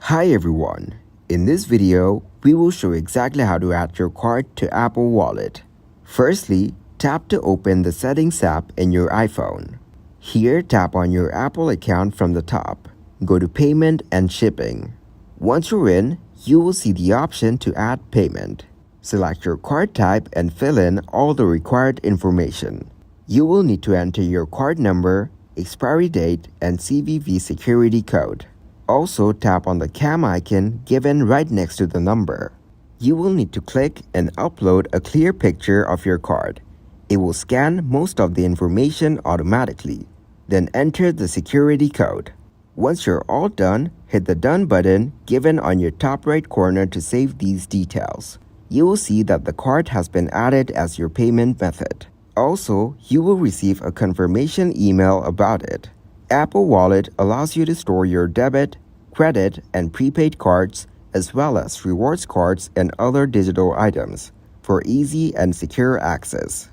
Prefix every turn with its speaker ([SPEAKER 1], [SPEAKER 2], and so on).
[SPEAKER 1] Hi everyone, in this video, we will show exactly how to add your card to Apple Wallet. Firstly, tap to open the Settings app in your iPhone. Here, tap on your Apple account from the top. Go to Payment and Shipping. Once you're in, you will see the option to add payment. Select your card type and fill in all the required information. You will need to enter your card number, expiry date, and CVV security code. Also, tap on the cam icon given right next to the number. You will need to click and upload a clear picture of your card. It will scan most of the information automatically. Then enter the security code. Once you're all done, hit the Done button given on your top right corner to save these details. You will see that the card has been added as your payment method. Also, you will receive a confirmation email about it. Apple Wallet allows you to store your debit, credit, and prepaid cards, as well as rewards cards and other digital items, for easy and secure access.